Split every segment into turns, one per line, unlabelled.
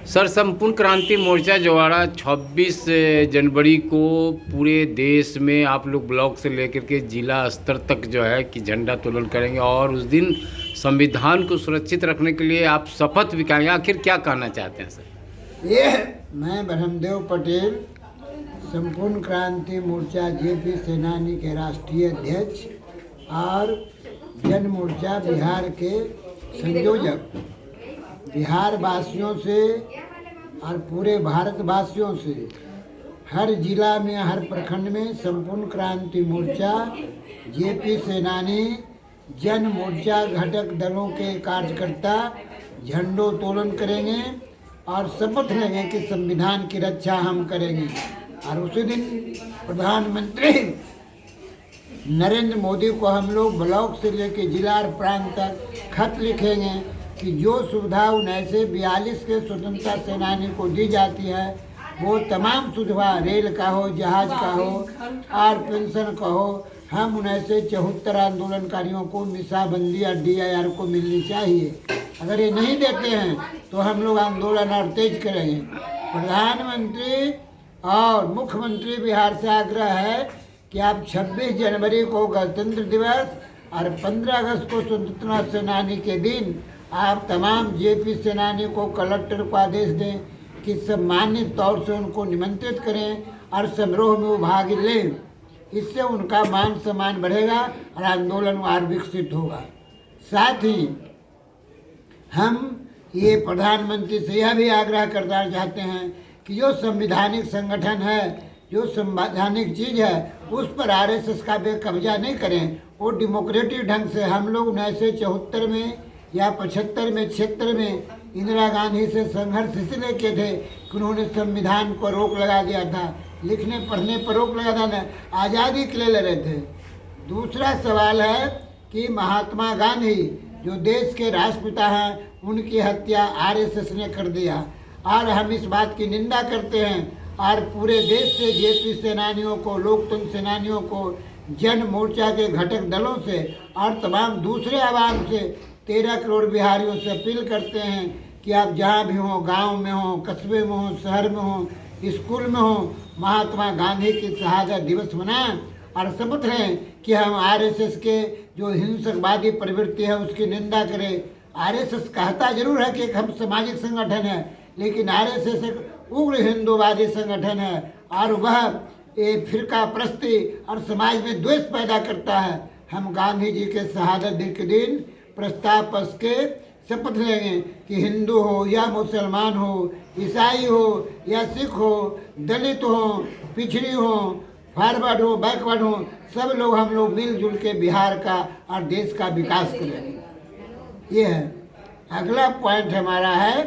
Sir, संपूर्ण क्रांति मोर्चा जवाड़ा 26 जनवरी को पूरे देश में आप लोग ब्लॉक से लेकर के जिला स्तर तक जो है कि झंडा तोलन करेंगे और उस दिन संविधान को सुरक्षित रखने के लिए आप शपथ भी खाएंगे। आखिर क्या कहना चाहते हैं सर?
ये मैं ब्रह्मदेव पटेल संपूर्ण क्रांति मोर्चा जेपी सेनानी के राष्ट्रीय अध्यक्ष और जन मोर्चा बिहार के संयोजक बिहार वासियों से और पूरे भारत वासियों से हर जिला में हर प्रखंड में संपूर्ण क्रांति मोर्चा जेपी सेनानी जन मोर्चा घटक दलों के कार्यकर्ता झंडोत्तोलन करेंगे और शपथ लेंगे कि संविधान की रक्षा हम करेंगे। और उसी दिन प्रधानमंत्री नरेंद्र मोदी को हम लोग ब्लॉक से लेकर जिला और प्रांत तक खत लिखेंगे कि जो सुविधा 1942 के स्वतंत्रता सेनानी को दी जाती है वो तमाम सुविधा रेल का हो, जहाज का हो और पेंशन का हो, हम 1974 आंदोलनकारियों को मिसाबंदी और DIR को मिलनी चाहिए। अगर ये नहीं देते हैं तो हम लोग आंदोलन और तेज करेंगे। प्रधानमंत्री और मुख्यमंत्री बिहार से आग्रह है कि आप 26 जनवरी को गणतंत्र दिवस और 15 अगस्त को स्वतंत्रता सेनानी के दिन आप तमाम जेपी सेनानी को कलेक्टर को आदेश दें कि सम्मानित तौर से उनको निमंत्रित करें और समारोह में वो भाग लें। इससे उनका मान सम्मान बढ़ेगा और आंदोलन और विकसित होगा। साथ ही हम ये प्रधानमंत्री से यह भी आग्रह करना चाहते हैं कि जो संवैधानिक संगठन है, जो संवैधानिक चीज़ है, उस पर RSS का कब्जा नहीं करें। वो डेमोक्रेटिक ढंग से हम लोग 1974 में या 75 में क्षेत्र में इंदिरा गांधी से संघर्ष इसलिए किए थे कि उन्होंने संविधान को रोक लगा दिया था, लिखने पढ़ने पर रोक लगा था, आज़ादी के लिए लड़े थे। दूसरा सवाल है कि महात्मा गांधी जो देश के राष्ट्रपिता हैं, उनकी हत्या RSS ने कर दिया और हम इस बात की निंदा करते हैं और पूरे देश से जेपी सेनानियों को, लोकतंत्र सेनानियों को, जन मोर्चा के घटक दलों से और तमाम दूसरे आवाम से 13 करोड़ बिहारियों से अपील करते हैं कि आप जहाँ भी हों, गांव में हों, कस्बे में हों, शहर में हों, स्कूल में हों, महात्मा गांधी की शहादत दिवस मनाएं और शपथ लें कि हम RSS के जो हिंसकवादी प्रवृत्ति है उसकी निंदा करें। RSS कहता जरूर है कि हम सामाजिक संगठन है, लेकिन RSS एक उग्र हिंदूवादी संगठन है और वह फिरका प्रस्ती और समाज में द्वेष पैदा करता है। हम गांधी जी के शहादत दिन के दिन प्रस्ताव पक्ष के शपथ लेंगे कि हिंदू हो या मुसलमान हो, ईसाई हो या सिख हो, दलित हो, पिछड़ी हो, फॉरवर्ड हो, बैकवर्ड हो, सब लोग हम लोग मिलजुल के बिहार का और देश का विकास करेंगे। ये है। अगला पॉइंट हमारा है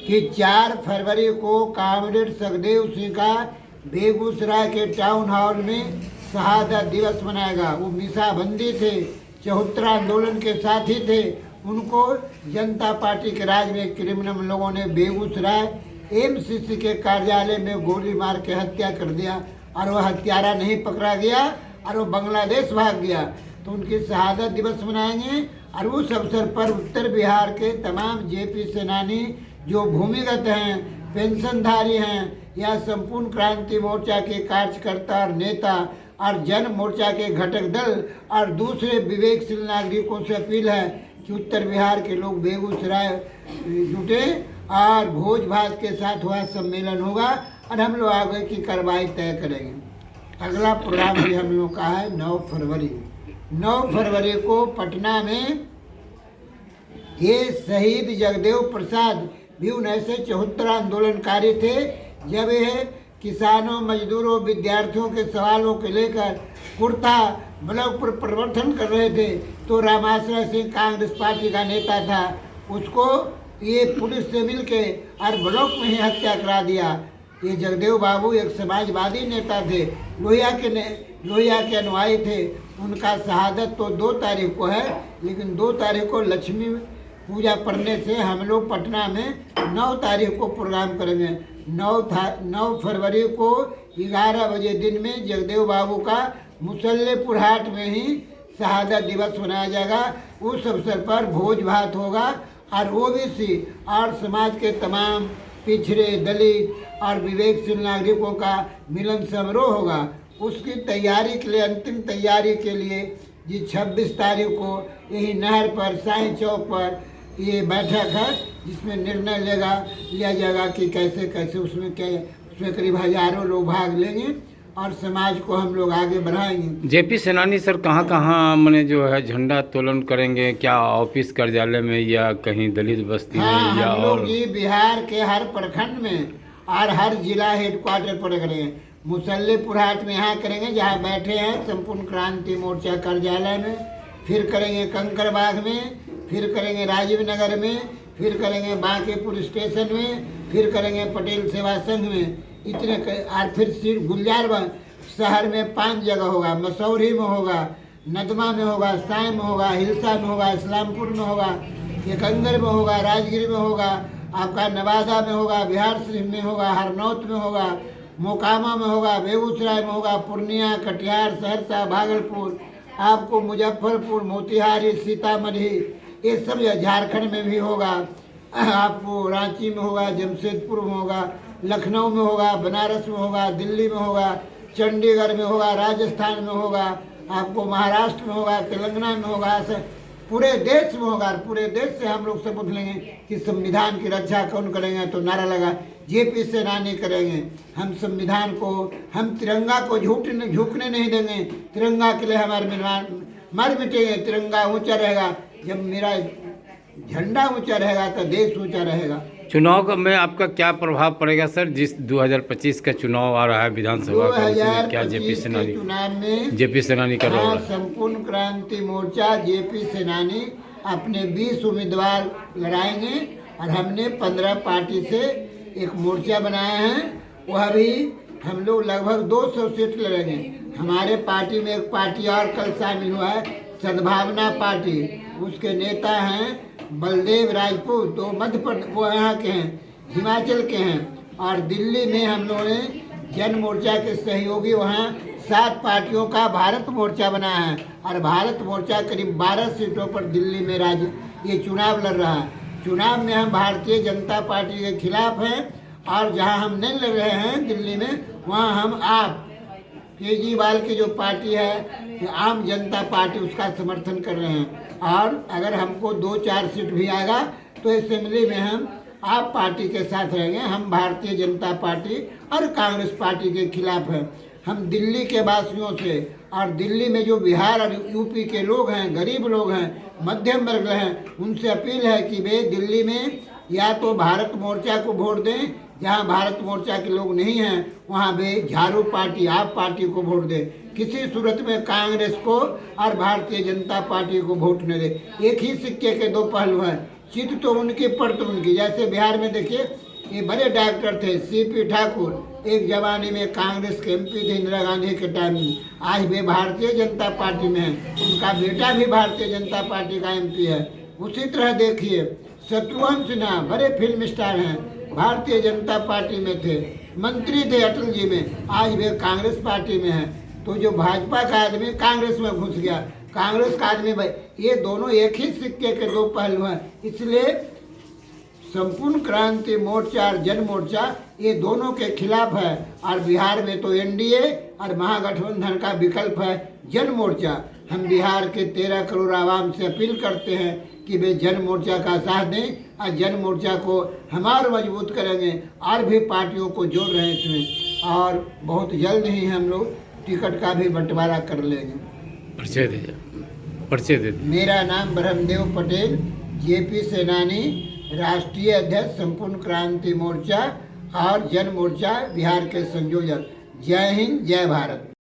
कि 4 फरवरी को कॉमरेड सुखदेव सिंह का बेगूसराय के टाउन हॉल में शहादत दिवस मनाएगा। वो मिसाबंदी थे, 74 आंदोलन के साथी थे। उनको जनता पार्टी के राज में क्रिमिनल लोगों ने बेगूसराय MCC के कार्यालय में गोली मार के हत्या कर दिया और वह हत्यारा नहीं पकड़ा गया और वो बांग्लादेश भाग गया। तो उनकी शहादत दिवस मनाएंगे और उस अवसर पर उत्तर बिहार के तमाम जेपी सेनानी जो भूमिगत हैं, पेंशनधारी हैं या संपूर्ण क्रांति मोर्चा के कार्यकर्ता और नेता और जन मोर्चा के घटक दल और दूसरे विवेकशील नागरिकों से अपील है कि उत्तर बिहार के लोग बेगूसराय जुटे और भोज भात के साथ हुआ सम्मेलन होगा और हम लोग आगे की कार्रवाई तय करेंगे। अगला प्रोग्राम भी हम लोग का है 9 फरवरी। 9 फरवरी को पटना में ये शहीद जगदेव प्रसाद भी 1974 आंदोलनकारी थे। जब यह किसानों, मजदूरों, विद्यार्थियों के सवालों को लेकर कुर्ता ब्लॉक पर प्रवर्तन कर रहे थे तो रामाश्रय सिंह कांग्रेस पार्टी का नेता था, उसको ये पुलिस से मिलके और ब्लॉक में ही हत्या करा दिया। ये जगदेव बाबू एक समाजवादी नेता थे, लोहिया के अनुयायी थे। उनका शहादत तो 2 तारीख को है, लेकिन 2 तारीख को लक्ष्मी पूजा पढ़ने से हम लोग पटना में 9 तारीख को प्रोग्राम करेंगे। 9 फरवरी को 11 बजे दिन में जगदेव बाबू का मुसल्लेपुर हाट में ही शहादत दिवस मनाया जाएगा। उस अवसर पर भोज भात होगा और ओबीसी और समाज के तमाम पिछड़े, दलित और विवेकशील नागरिकों का मिलन समारोह होगा। उसकी तैयारी के लिए, अंतिम तैयारी के लिए जी 26 तारीख को यही नहर पर, साईं चौक पर ये बैठक है, जिसमें निर्णय लिया जाएगा कि कैसे कैसे उसमें करीब हजारों लोग भाग लेंगे और समाज को हम लोग आगे बढ़ाएंगे।
जेपी सेनानी सर कहाँ कहाँ मैंने जो है झंडा तोलन करेंगे, क्या ऑफिस कार्यालय में या कहीं दलित बस्ती में या
हम लोग
और
जी बिहार के हर प्रखंड में और हर जिला हेडक्वार्टर पर करेंगे। मुसल्लेपुर हाट में यहाँ करेंगे जहाँ बैठे हैं संपूर्ण क्रांति मोर्चा कार्यालय में, फिर करेंगे कंकरबाग में, फिर करेंगे राजीव नगर में, फिर करेंगे बांकीपुर स्टेशन में, फिर करेंगे पटेल सेवा संघ में, इतने और फिर सिर्फ गुलजारबाग शहर में 5 जगह होगा। मसौरी में होगा, नदमा में होगा, साई में होगा, हिलसा में होगा, इस्लामपुर में होगा, एकंगर में होगा, राजगिरी में होगा, आपका नवादा में होगा, बिहार शरीफ में होगा, हरनौत में होगा, मोकामा में होगा, बेगूसराय में होगा, पूर्णिया, कटिहार, सहरसा, भागलपुर, आपको मुजफ्फरपुर, मोतिहारी, सीतामढ़ी, ये सब झारखंड में भी होगा, आपको रांची में होगा, जमशेदपुर में होगा, लखनऊ में होगा, बनारस में होगा, दिल्ली में होगा, चंडीगढ़ में होगा, राजस्थान में होगा, आपको महाराष्ट्र में होगा, तेलंगाना में होगा, पूरे देश में होगा। पूरे देश से हम लोग सब लेंगे कि संविधान की रक्षा कौन करेंगे, तो नारा लगा जेपी सेनानी करेंगे। हम संविधान को, हम तिरंगा को झुकने नहीं देंगे। तिरंगा के लिए हमारे मर मिटेंगे। तिरंगा ऊंचा रहेगा, जब मेरा झंडा ऊंचा रहेगा तो देश ऊंचा रहेगा।
चुनाव में आपका क्या प्रभाव पड़ेगा सर? जिस 2025 का चुनाव आ रहा है विधानसभा का, उसमें क्या जेपी सेनानी
चुनाव में
जेपी सेनानी का रोल है?
संपूर्ण क्रांति मोर्चा जेपी सेनानी अपने 20 उम्मीदवार लड़ाएंगे और हमने 15 पार्टी से एक मोर्चा बनाया है। वह भी हम लोग लगभग 200 सीट लड़ेंगे। हमारे पार्टी में एक पार्टी और कल शामिल हुआ है, सद्भावना पार्टी। उसके नेता हैं बलदेव राजपूत, तो मध्य प्रदेश, वो यहाँ के हैं, हिमाचल के हैं। और दिल्ली में हम लोगों ने जन मोर्चा के सहयोगी वहाँ 7 पार्टियों का भारत मोर्चा बनाया है और भारत मोर्चा करीब 12 सीटों पर दिल्ली में ये चुनाव लड़ रहा है। चुनाव में हम भारतीय जनता पार्टी के खिलाफ हैं और जहाँ हम नहीं लड़ रहे हैं दिल्ली में, वहाँ हम आप केजरीवाल की जो पार्टी है आम जनता पार्टी, उसका समर्थन कर रहे हैं। और अगर हमको 2-4 सीट भी आएगा तो असेंबली में हम आप पार्टी के साथ रहेंगे। हम भारतीय जनता पार्टी और कांग्रेस पार्टी के खिलाफ हैं। हम दिल्ली के वासियों से और दिल्ली में जो बिहार और यूपी के लोग हैं, गरीब लोग हैं, मध्यम वर्ग हैं, उनसे अपील है कि वे दिल्ली में या तो भारत मोर्चा को वोट दें, जहां भारत मोर्चा के लोग नहीं हैं वहां वे झाड़ू पार्टी, आप पार्टी को वोट दें। किसी सूरत में कांग्रेस को और भारतीय जनता पार्टी को वोट न दे। एक ही सिक्के के 2 पहलू हैं, चित तो उनकी पर तो उनकी। जैसे बिहार में देखिए, ये बड़े डॉक्टर थे सीपी ठाकुर, एक जमाने में कांग्रेस के एमपी थे इंदिरा गांधी के टाइम में, आज वे भारतीय जनता पार्टी में हैं। उनका बेटा भी भारतीय जनता पार्टी का एमपी है। उसी तरह देखिए शत्रुघ्न सिन्हा बड़े फिल्म स्टार हैं, भारतीय जनता पार्टी में थे, मंत्री थे अटल जी में, आज वे कांग्रेस पार्टी में हैं। तो जो भाजपा का आदमी कांग्रेस में घुस गया, कांग्रेस का आदमी भाई, ये दोनों एक ही सिक्के के 2 पहलू हैं। इसलिए संपूर्ण क्रांति मोर्चा और जन मोर्चा ये दोनों के खिलाफ है। और बिहार में तो एनडीए और महागठबंधन का विकल्प है जन मोर्चा। हम बिहार के 13 करोड़ आवाम से अपील करते हैं कि वे जन मोर्चा का साथ दें और जन मोर्चा को हम और मजबूत करेंगे और भी पार्टियों को जोड़ रहे हैं इसमें। और बहुत जल्द ही हम लोग टिकट का भी बंटवारा कर लेंगे।
परिचय दीजिए, परिचय दे दीजिए।
मेरा नाम ब्रह्मदेव पटेल, जेपी सेनानी, राष्ट्रीय अध्यक्ष संपूर्ण क्रांति मोर्चा और जन मोर्चा बिहार के संयोजक। जय हिंद, जय भारत।